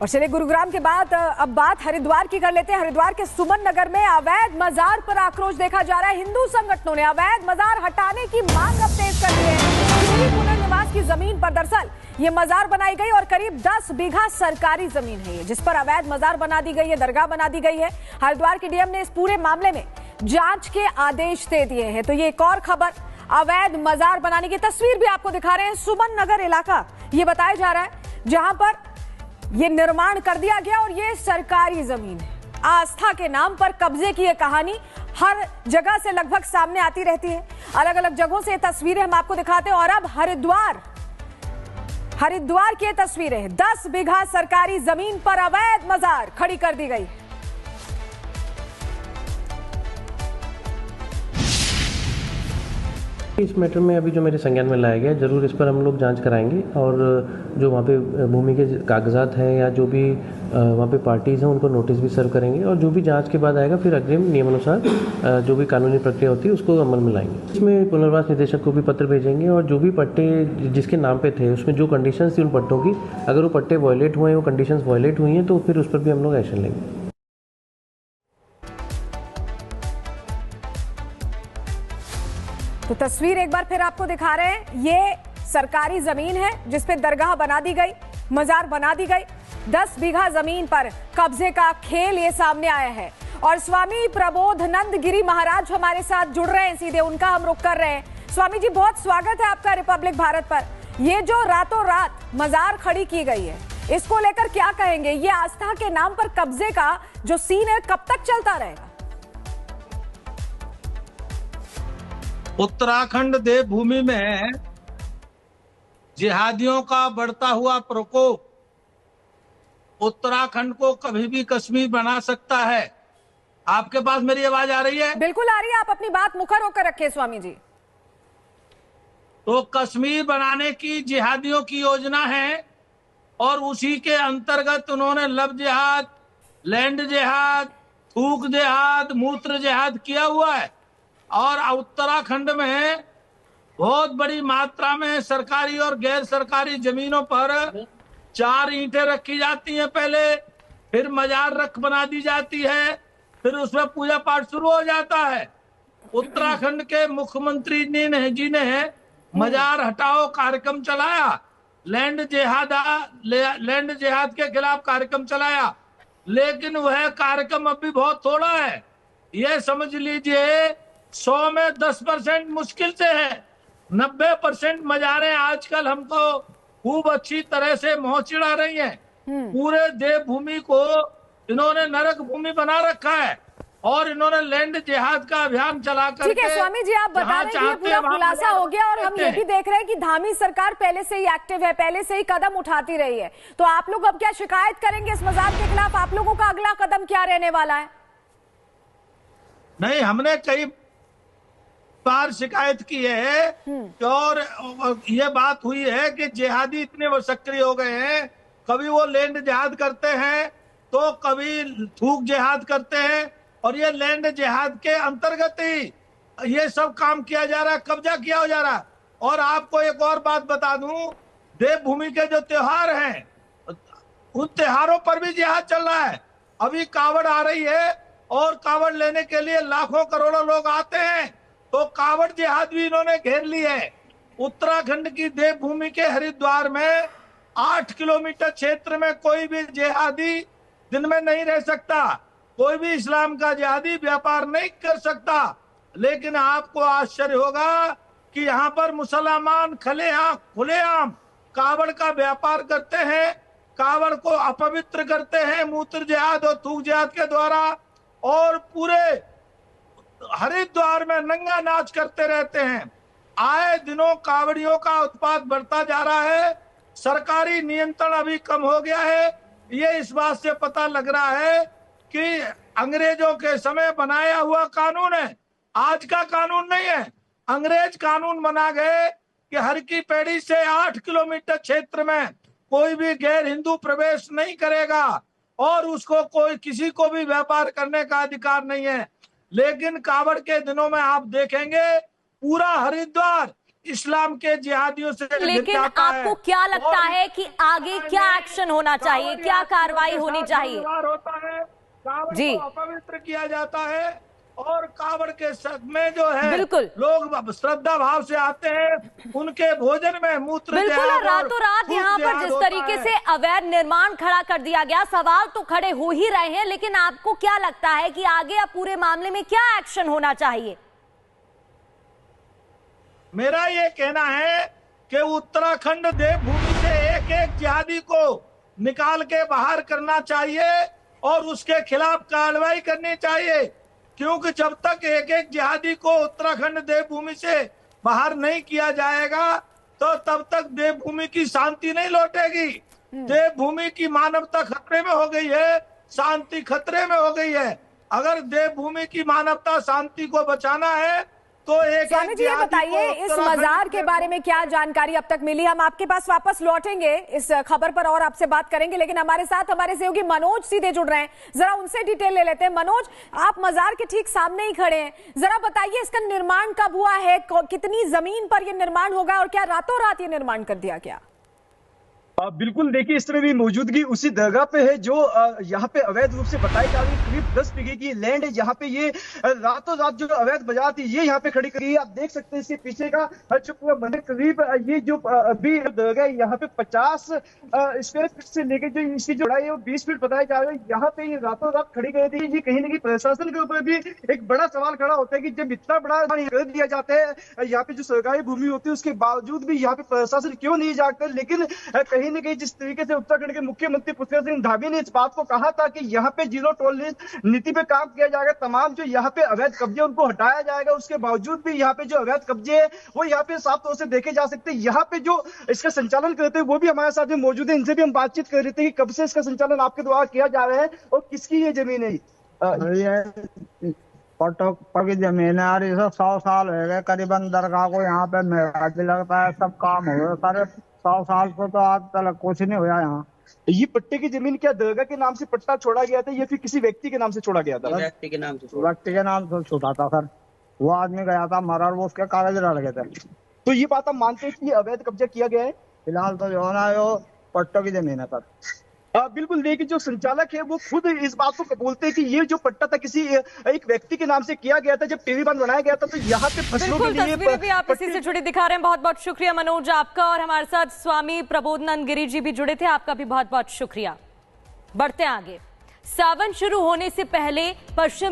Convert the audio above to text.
और चलिए गुरुग्राम के बाद अब बात हरिद्वार की कर लेते हैं। हरिद्वार के सुमन नगर में अवैध मजार पर आक्रोश देखा जा रहा है। हिंदू संगठनों ने अवैध मजार हटाने की मांग अब तेज कर दी है। पुनर्निवास की जमीन पर दरअसल ये मजार बनाई गई और करीब 10 बीघा सरकारी जमीन है जिस पर अवैध मजार बना दी गई है, दरगाह बना दी गई है। हरिद्वार के डीएम ने इस पूरे मामले में जांच के आदेश दे दिए हैं। तो ये एक और खबर, अवैध मजार बनाने की तस्वीर भी आपको दिखा रहे हैं। सुमन नगर इलाका ये बताया जा रहा है जहां पर ये निर्माण कर दिया गया और ये सरकारी जमीन है। आस्था के नाम पर कब्जे की ये कहानी हर जगह से लगभग सामने आती रहती है। अलग अलग जगहों से ये तस्वीरें हम आपको दिखाते हैं। और अब हरिद्वार की तस्वीरें, 10 बीघा सरकारी जमीन पर अवैध मजार खड़ी कर दी गई। इस मैटर में अभी जो मेरे संज्ञान में लाया गया, जरूर इस पर हम लोग जांच कराएंगे और जो वहाँ पे भूमि के कागजात हैं या जो भी वहाँ पे पार्टीज हैं उनको नोटिस भी सर्व करेंगे और जो भी जांच के बाद आएगा फिर अग्रिम नियमानुसार जो भी कानूनी प्रक्रिया होती है उसको अमल में लाएंगे। इसमें पुनर्वास निदेशक को भी पत्र भेजेंगे और जो भी पट्टे जिसके नाम पे थे उसमें जो कंडीशंस थी उन पट्टों की, अगर वो पट्टे वायलेट हुए हैं, वो कंडीशंस वायलेट हुई हैं तो फिर उस पर भी हम लोग एक्शन लेंगे। तो तस्वीर एक बार फिर आपको दिखा रहे हैं। ये सरकारी जमीन है जिस पे दरगाह बना दी गई, मजार बना दी गई। 10 बीघा जमीन पर कब्जे का खेल ये सामने आया है। और स्वामी प्रबोधनंद गिरी महाराज हमारे साथ जुड़ रहे हैं, सीधे उनका हम रुख कर रहे हैं। स्वामी जी, बहुत स्वागत है आपका रिपब्लिक भारत पर। ये जो रातों रात मजार खड़ी की गई है, इसको लेकर क्या कहेंगे? ये आस्था के नाम पर कब्जे का जो सीन है कब तक चलता रहेगा? उत्तराखंड देवभूमि में जिहादियों का बढ़ता हुआ प्रकोप उत्तराखंड को कभी भी कश्मीर बना सकता है। आपके पास मेरी आवाज आ रही है? बिल्कुल आ रही है। आप अपनी बात मुखर होकर रखिए स्वामी जी। तो कश्मीर बनाने की जिहादियों की योजना है और उसी के अंतर्गत उन्होंने लव जिहाद, लैंड जिहाद, थूक जिहाद, मूत्र जिहाद किया हुआ है। और उत्तराखंड में बहुत बड़ी मात्रा में सरकारी और गैर सरकारी जमीनों पर 4 ईंटें रखी जाती हैं पहले, फिर मजार रख बना दी जाती है, फिर उसमें पूजा पाठ शुरू हो जाता है। उत्तराखंड के मुख्यमंत्री जी ने मजार हटाओ कार्यक्रम चलाया, लैंड जिहाद के खिलाफ कार्यक्रम चलाया, लेकिन वह कार्यक्रम अभी बहुत थोड़ा है। यह समझ लीजिए 100 में 10% मुश्किल से है। 90% मजारें आजकल हमको खूब अच्छी तरह से मोह चिढ़ा रही हैं। पूरे देवभूमि को इन्होंने नरक भूमि बना रखा है और इन्होंने लैंड जिहाद का अभियान चला करके। ठीक है स्वामी जी, आप बता रहे हैं ये पूरा खुलासा हो गया और हम ये भी देख रहे हैं कि धामी सरकार पहले से ही एक्टिव है, पहले से ही कदम उठाती रही है। तो आप लोग अब क्या शिकायत करेंगे इस मजार के खिलाफ? आप लोगों का अगला कदम क्या रहने वाला है? नहीं, हमने कई बार शिकायत की है और ये बात हुई है कि जिहादी इतने वो सक्रिय हो गए हैं, कभी वो लैंड जिहाद करते हैं तो कभी थूक जिहाद करते हैं और ये लैंड जिहाद के अंतर्गत ही ये सब काम किया जा रहा है, कब्जा किया जा रहा है। और आपको एक और बात बता दूं, देवभूमि के जो त्योहार हैं उन त्योहारों पर भी जिहाद चल रहा है। अभी कावड़ आ रही है और कावड़ लेने के लिए लाखों करोड़ों लोग आते हैं, तो कावड़ जिहाद भी इन्होंने घेर ली है। उत्तराखंड की देवभूमि के हरिद्वार में 8 किलोमीटर क्षेत्र में कोई भी जिहादी दिन में नहीं रह सकता, कोई भी इस्लाम का जिहादी व्यापार नहीं कर सकता। लेकिन आपको आश्चर्य होगा कि यहाँ पर मुसलमान खुलेआम कावड़ का व्यापार करते हैं, कावड़ को अपवित्र करते हैं मूत्र जिहाद और थूक जिहाद के द्वारा, और पूरे हरिद्वार में नंगा नाच करते रहते हैं। आए दिनों कावड़ियों का उत्पात बढ़ता जा रहा है। सरकारी नियंत्रण अभी कम हो गया है। ये इस बात से पता लग रहा है कि अंग्रेजों के समय बनाया हुआ कानून है, आज का कानून नहीं है। अंग्रेज कानून बना गए कि हर की पैड़ी से 8 किलोमीटर क्षेत्र में कोई भी गैर हिंदू प्रवेश नहीं करेगा और उसको कोई किसी को भी व्यापार करने का अधिकार नहीं है। लेकिन कावड़ के दिनों में आप देखेंगे पूरा हरिद्वार इस्लाम के जिहादियों से लेकिन आपको क्या लगता है कि आगे क्या एक्शन होना चाहिए, क्या कार्रवाई होनी चाहिए? होता है, कावड़ जी। को अपवित्र किया जाता है और कावड़ के में जो है बिल्कुल लोग श्रद्धा भाव से आते हैं, उनके भोजन में मूत्र बिल्कुल। और रातों रात यहाँ पर जिस तरीके है। से अवैध निर्माण खड़ा कर दिया गया, सवाल तो खड़े हो ही रहे हैं, लेकिन आपको क्या लगता है कि आगे अब पूरे मामले में क्या एक्शन होना चाहिए? मेरा ये कहना है कि उत्तराखंड देवभूमि से एक एक जिहादी को निकाल के बाहर करना चाहिए और उसके खिलाफ कार्रवाई करनी चाहिए, क्योंकि जब तक एक एक जिहादी को उत्तराखंड देवभूमि से बाहर नहीं किया जाएगा तो तब तक देवभूमि की शांति नहीं लौटेगी। देवभूमि की मानवता खतरे में हो गई है, शांति खतरे में हो गई है। अगर देवभूमि की मानवता शांति को बचाना है तो एक स्वामी जी ये बताइए, इस मजार के बारे में क्या जानकारी अब तक मिली? हम आपके पास वापस लौटेंगे इस खबर पर और आपसे बात करेंगे, लेकिन हमारे साथ हमारे सहयोगी मनोज सीधे जुड़ रहे हैं, जरा उनसे डिटेल ले लेते हैं। मनोज, आप मजार के ठीक सामने ही खड़े हैं, जरा बताइए इसका निर्माण कब हुआ है, कितनी जमीन पर यह निर्माण होगा और क्या रातों रात ये निर्माण कर दिया गया? बिल्कुल, देखिए इस तरह भी मौजूदगी उसी दरगाह पे है जो यहाँ पे अवैध रूप से बताई जा रही है। करीब 10 बीघे की लैंड है जहाँ पे ये रातों रात जो अवैध बाजार थी ये यहाँ पे खड़ी करी है। आप देख सकते हैं इसके पीछे का जो पूरा मंदिर, करीब ये जो अभी दरगाह है यहाँ पे 50 स्क्वायर फीट से लेकर जो इसकी जो चौड़ाई है वो 20 फीट बताया जा रहा है। यहाँ पे ये रातों रात खड़ी गई थी। ये कहीं ना कहीं प्रशासन के ऊपर भी एक बड़ा सवाल खड़ा होता है कि जब इतना बड़ा कर दिया जाता है यहाँ पे जो सरकारी भूमि होती है उसके बावजूद भी यहाँ पे प्रशासन क्यों नहीं जागता। लेकिन कहीं न कहीं जिस तरीके से उत्तराखंड के मुख्यमंत्री पुष्कर सिंह धामी ने इस बात को कहा था कि यहाँ पे जीरो टॉलरेंस नीति पे काम किया जाएगा, तमाम जो यहाँ पे अवैध कब्जे उनको हटाया जाएगा, उसके बावजूद भी यहाँ पे जो अवैध कब्जे है वो यहाँ पे साफ तौर से देखे जा सकते हैं। यहाँ पे जो इसका संचालन करते हैं वो भी हमारे साथ मौजूद है, इनसे भी हम बातचीत कर रहे थे कि कब से इसका संचालन आपके द्वारा किया जा रहा है और किसकी ये जमीन है? पट्टों की जमीन है और ये 100 साल हो गए करीबन दरगाह को। यहाँ पे मेला भी लगता है, सब काम हो गया सारे 100 साल से, तो आज तक कुछ नहीं हुआ यहाँ। ये पट्टे की जमीन क्या दरगाह के नाम से पट्टा छोड़ा गया था या फिर किसी व्यक्ति के नाम से छोड़ा गया था? व्यक्ति के नाम से छोड़ा था सर। वो आदमी गया था मरा और वो उसके कागज डाल गए थे। तो ये बात आप मानते हैं कि अवैध कब्जा किया गया है? फिलहाल तो जो है ना वो पट्टों की जमीन है सर। बिल्कुल, देखिए जो संचालक है वो खुद इस बात को कबूलते हैं कि ये जो पट्टा था किसी एक व्यक्ति के नाम से किया गया था। जब टीवी बंद बनाया गया था तो यहाँ पे फसलों के लिए तस्वीरें भी आप इसी से जुड़ी दिखा रहे हैं। बहुत बहुत शुक्रिया मनोज आपका, और हमारे साथ स्वामी प्रबोधानंद गिरी जी भी जुड़े थे, आपका भी बहुत बहुत शुक्रिया। बढ़ते आगे। सावन शुरू होने से पहले पश्चिम